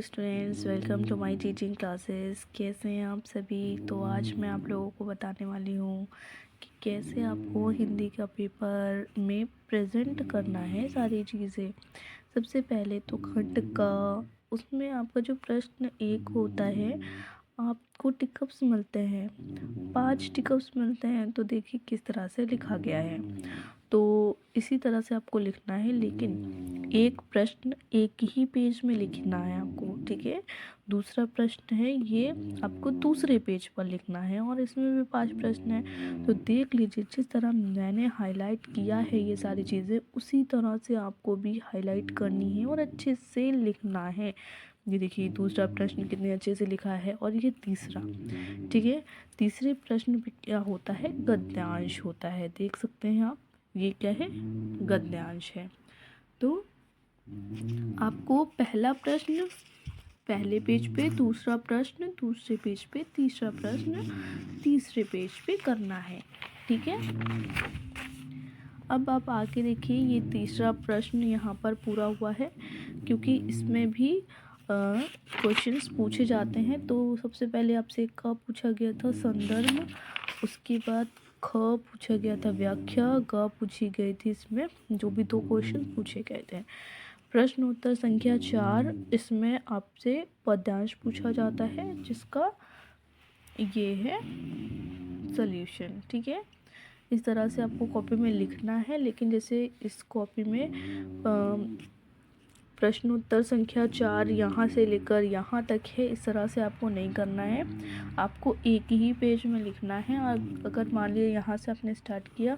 Students, welcome to my teaching classes. कैसे हैं आप सभी। तो आज मैं आप लोगों को बताने वाली हूँ कि कैसे आपको हिंदी का पेपर में प्रेजेंट करना है सारी चीज़ें। सबसे पहले तो खंड का, उसमें आपका जो प्रश्न एक होता है, आपको टिकअप्स मिलते हैं, 5 टिकअप्स मिलते हैं। तो देखिए किस तरह से लिखा गया है। तो इसी तरह से आपको लिखना है, लेकिन एक प्रश्न एक ही पेज में लिखना है आपको, ठीक है। दूसरा प्रश्न है ये आपको दूसरे पेज पर लिखना है, और इसमें भी 5 प्रश्न हैं। तो देख लीजिए, जिस तरह मैंने हाईलाइट किया है ये सारी चीज़ें, उसी तरह से आपको भी हाईलाइट करनी है और अच्छे से लिखना है। ये देखिए दूसरा प्रश्न कितने अच्छे से लिखा है, और ये तीसरा, ठीक है। तीसरे प्रश्न पे क्या होता है, गद्यांश होता है। देख सकते हैं आप, ये क्या है, गद्यांश है। तो आपको पहला प्रश्न पहले पेज पे, दूसरा प्रश्न दूसरे पेज पे, तीसरा प्रश्न तीसरे पेज पे करना है, ठीक है। अब आप आके देखिए, ये तीसरा प्रश्न यहाँ पर पूरा हुआ है, क्योंकि इसमें भी क्वेश्चंस पूछे जाते हैं। तो सबसे पहले आपसे क पूछा गया था संदर्भ, उसके बाद ख पूछा गया था व्याख्या, ग पूछी गई थी। इसमें जो भी 2 क्वेश्चन पूछे गए थे। प्रश्न उत्तर संख्या 4, इसमें आपसे पद्यांश पूछा जाता है, जिसका ये है सॉल्यूशन, ठीक है। इस तरह से आपको कॉपी में लिखना है, लेकिन जैसे इस कॉपी में प्रश्न उत्तर संख्या 4 यहाँ से लेकर यहाँ तक है, इस तरह से आपको नहीं करना है। आपको एक ही पेज में लिखना है। और अगर मान लीजिए यहाँ से आपने स्टार्ट किया,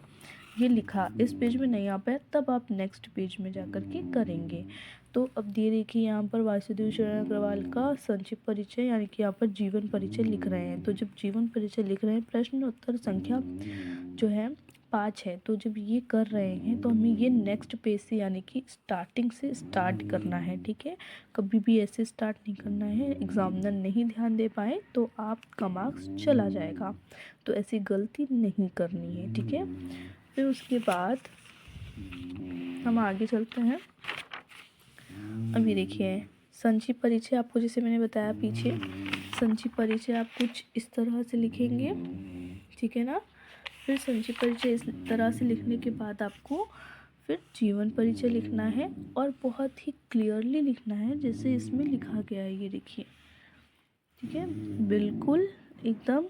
ये लिखा, इस पेज में नहीं आ पाया, तब आप नेक्स्ट पेज में जाकर के करेंगे। तो अब ये देखिए, यहाँ पर वासुदेव शरण अग्रवाल का संक्षिप्त परिचय, यानी कि यहाँ पर जीवन परिचय लिख रहे हैं। तो जब जीवन परिचय लिख रहे हैं, प्रश्न उत्तर संख्या जो है 5 है, तो जब ये कर रहे हैं तो हमें ये नेक्स्ट पेज से, यानी कि स्टार्टिंग से स्टार्ट करना है, ठीक है। कभी भी ऐसे स्टार्ट नहीं करना है, एग्जामिनर नहीं ध्यान दे पाए तो आपका मार्क्स चला जाएगा। तो ऐसी गलती नहीं करनी है, ठीक है। फिर उसके बाद हम आगे चलते हैं। अभी देखिए, संक्षिप्त परिचय आपको, जैसे मैंने बताया पीछे, संक्षिप्त परिचय आप कुछ इस तरह से लिखेंगे, ठीक है ना। फिर संक्षिप्त परिचय इस तरह से लिखने के बाद आपको फिर जीवन परिचय लिखना है, और बहुत ही क्लियरली लिखना है, जैसे इसमें लिखा गया है, ये देखिए, ठीक है। बिल्कुल एकदम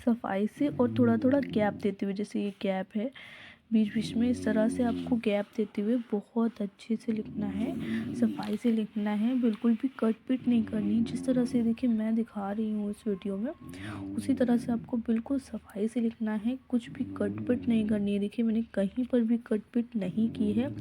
सफाई से, और थोड़ा थोड़ा गैप देते हुए, जैसे ये गैप है बीच बीच में, इस तरह से आपको गैप देते हुए बहुत अच्छे से लिखना है, सफाई से लिखना है। बिल्कुल भी कट पिट नहीं करनी। जिस तरह से देखिए मैं दिखा रही हूँ इस वीडियो में, उसी तरह से आपको बिल्कुल सफाई से लिखना है, कुछ भी कट पिट नहीं करनी है। देखिए मैंने कहीं पर भी कट पिट नहीं की है।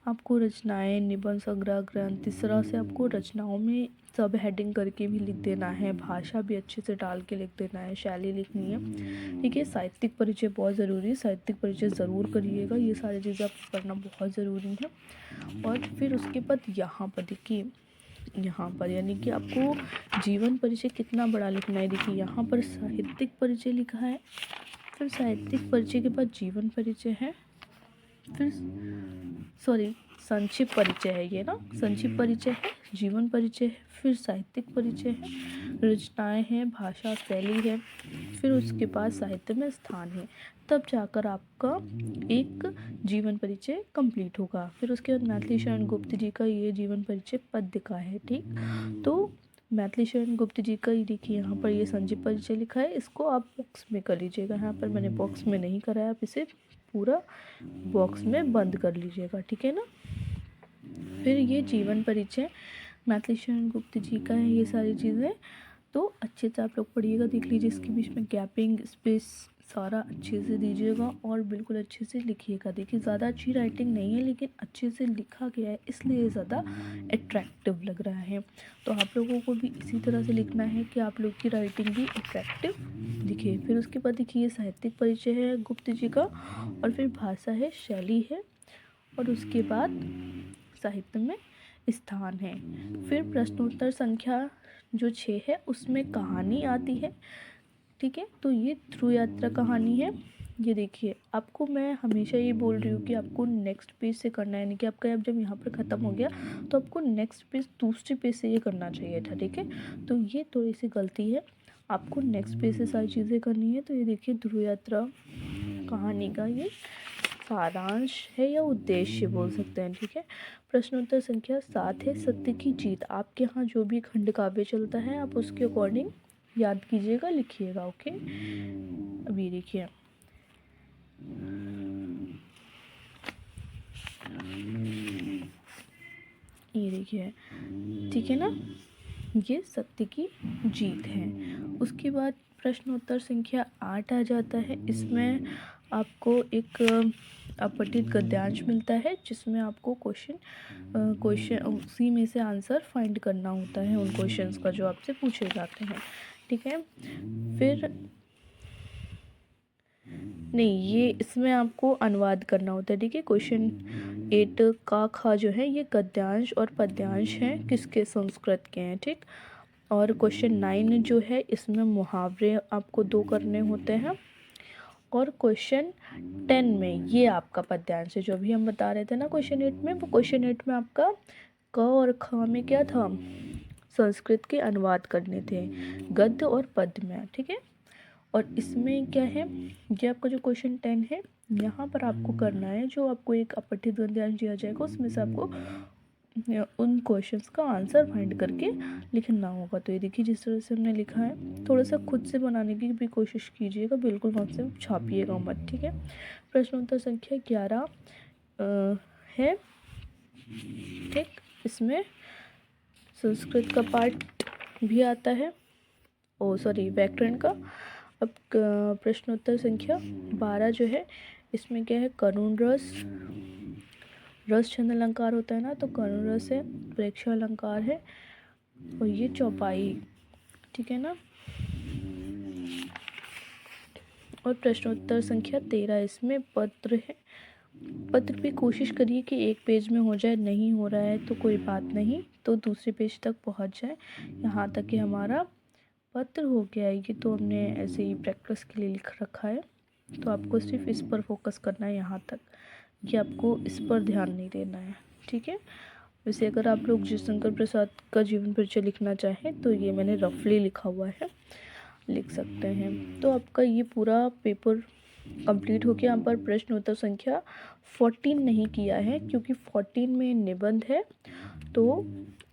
आपको रचनाएं, निबंध, संग्रह, ग्रंथ, इस तरह से आपको रचनाओं में सब हेडिंग करके भी लिख देना है, भाषा भी अच्छे से डाल के लिख देना है, शैली लिखनी है, ठीक है। साहित्यिक परिचय बहुत ज़रूरी है, साहित्यिक परिचय ज़रूर करिएगा। ये सारी चीज़ें आपको करना बहुत ज़रूरी है। और फिर उसके बाद यहाँ पर देखिए, यहाँ पर यानी कि आपको जीवन परिचय कितना बड़ा लिखना है। देखिए यहाँ पर साहित्यिक परिचय लिखा है, फिर साहित्यिक परिचय के बाद जीवन परिचय है, फिर संक्षिप्त परिचय है ये ना, संक्षिप्त परिचय है, जीवन परिचय है, फिर साहित्यिक परिचय है, रचनाएं हैं, भाषा शैली है, फिर उसके बाद साहित्य में स्थान है। तब जाकर आपका एक जीवन परिचय कंप्लीट होगा। फिर उसके बाद मैथिली शरण गुप्त जी का ये जीवन परिचय पद्य का है, ठीक। तो मैथिली शरण गुप्त जी का, देखिए यहाँ पर ये संक्षिप्त परिचय लिखा है, इसको आप बॉक्स में कर लीजिएगा। यहाँ पर मैंने बॉक्स में नहीं करा है, आप इसे पूरा बॉक्स में बंद कर लीजिएगा, ठीक है ना। फिर ये जीवन परिचय मैथिली शरण गुप्त जी का है, ये सारी चीज़ें तो अच्छे से आप लोग पढ़िएगा। देख लीजिए इसके बीच में गैपिंग, स्पेस सारा अच्छे से दीजिएगा, और बिल्कुल अच्छे से लिखिएगा। देखिए ज़्यादा अच्छी राइटिंग नहीं है, लेकिन अच्छे से लिखा गया है, इसलिए ज़्यादा अट्रैक्टिव लग रहा है। तो आप लोगों को भी इसी तरह से लिखना है कि आप लोग की राइटिंग भी अट्रैक्टिव दिखे। फिर उसके बाद देखिए साहित्यिक परिचय है गुप्त जी का, और फिर भाषा है, शैली है, और उसके बाद साहित्य में स्थान है। फिर प्रश्नोत्तर संख्या जो 6 है, उसमें कहानी आती है, ठीक है। तो ये ध्रुव यात्रा कहानी है, ये देखिए, आपको मैं हमेशा ये बोल रही हूँ कि आपको नेक्स्ट पेज से करना है, यानी कि आपका अब जब यहाँ पर ख़त्म हो गया तो आपको नेक्स्ट पेज दूसरे पेज से ये करना चाहिए था, ठीक है। तो ये थोड़ी सी गलती है, आपको नेक्स्ट पेज से सारी चीज़ें करनी है। तो ये देखिए, ध्रुव यात्रा कहानी का ये सारांश है या उद्देश्य बोल सकते हैं, ठीक है। प्रश्नोत्तर संख्या 7 है, सत्य की जीत। आपके यहाँ जो भी खंड काव्य चलता है आप उसके अकॉर्डिंग याद कीजिएगा, लिखिएगा, ओके। अभी देखिए, ये देखिए, ठीक है ना, ये सत्य की जीत है। उसके बाद प्रश्नोत्तर संख्या 8 आ जाता है। इसमें आपको एक अपठित गद्यांश मिलता है जिसमें आपको क्वेश्चन उसी में से आंसर फाइंड करना होता है उन क्वेश्चंस का जो आपसे पूछे जाते हैं, ठीक है। फिर नहीं, ये इसमें आपको अनुवाद करना होता है, ठीक है। क्वेश्चन 8 का खा जो है ये गद्यांश और पद्यांश हैं, किसके, संस्कृत के हैं, ठीक। और क्वेश्चन 9 जो है इसमें मुहावरे आपको 2 करने होते हैं। और क्वेश्चन 10 में ये आपका पद्यांश है, जो भी हम बता रहे थे ना क्वेश्चन 8 में, वो क्वेश्चन 8 में आपका क और ख में क्या था, संस्कृत के अनुवाद करने थे गद्य और पद्य में, ठीक है। और इसमें क्या है, ये आपका जो क्वेश्चन 10 है यहाँ पर आपको करना है, जो आपको एक अपठित गद्यांश दिया जाएगा उसमें से आपको उन क्वेश्चंस का आंसर फाइंड करके लिखना होगा। तो ये देखिए, जिस तरह से हमने लिखा है, थोड़ा सा खुद से बनाने की भी कोशिश कीजिएगा, बिल्कुल वहाँ से छापिएगा मत, ठीक है। प्रश्नोत्तर संख्या 11 है, ठीक। इसमें संस्कृत का पार्ट भी आता है, व्याकरण का। अब प्रश्नोत्तर संख्या 12 जो है इसमें क्या है, करुण रस छंद अलंकार होता है ना, तो करुण रस है, प्रेक्षा अलंकार है, और ये चौपाई, ठीक है ना। और प्रश्नोत्तर संख्या 13 इसमें पत्र है। पत्र भी कोशिश करिए कि एक पेज में हो जाए, नहीं हो रहा है तो कोई बात नहीं, तो दूसरे पेज तक पहुंच जाए। यहाँ तक कि हमारा पत्र हो गया है, ये तो हमने ऐसे ही प्रैक्टिस के लिए लिख रखा है, तो आपको सिर्फ इस पर फोकस करना है यहाँ तक, कि आपको इस पर ध्यान नहीं देना है, ठीक है। वैसे अगर आप लोग जयशंकर प्रसाद का जीवन परिचय लिखना चाहें तो ये मैंने रफली लिखा हुआ है, लिख सकते हैं। तो आपका ये पूरा पेपर कंप्लीट हो गया। यहाँ पर प्रश्न उत्तर संख्या 14 नहीं किया है क्योंकि 14 में निबंध है, तो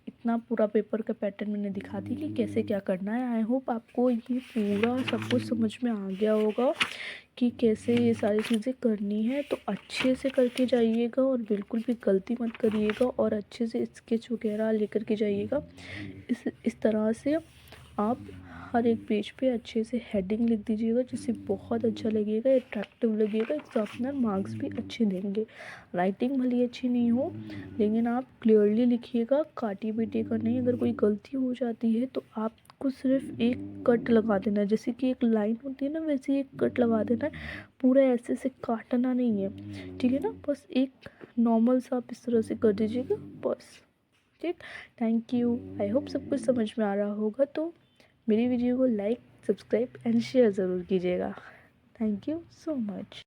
इतना पूरा पेपर का पैटर्न मैंने दिखा दी कि कैसे क्या करना है। आई होप आपको ये पूरा सब कुछ समझ में आ गया होगा कि कैसे ये सारी चीज़ें करनी है। तो अच्छे से करके जाइएगा और बिल्कुल भी गलती मत करिएगा, और अच्छे से स्केच वगैरह लेकर के जाइएगा। इस तरह से आप हर एक पेज पे अच्छे से हेडिंग लिख दीजिएगा, जिससे बहुत अच्छा लगेगा, अट्रैक्टिव लगेगा, एग्जामिनर मार्क्स भी अच्छे देंगे। राइटिंग भले अच्छी नहीं हो लेकिन आप क्लियरली लिखिएगा, काटी पीटी का नहीं। अगर कोई गलती हो जाती है तो आपको सिर्फ एक कट लगा देना है, जैसे कि एक लाइन होती है ना, वैसे ही एक कट लगा देना है, पूरा ऐसे से काटना नहीं है, ठीक है ना। बस एक नॉर्मल सा आप इस तरह से कर दीजिएगा बस, ठीक। थैंक यू, आई होप सब कुछ समझ में आ रहा होगा। तो मेरी वीडियो को लाइक, सब्सक्राइब एंड शेयर ज़रूर कीजिएगा। Thank you so much.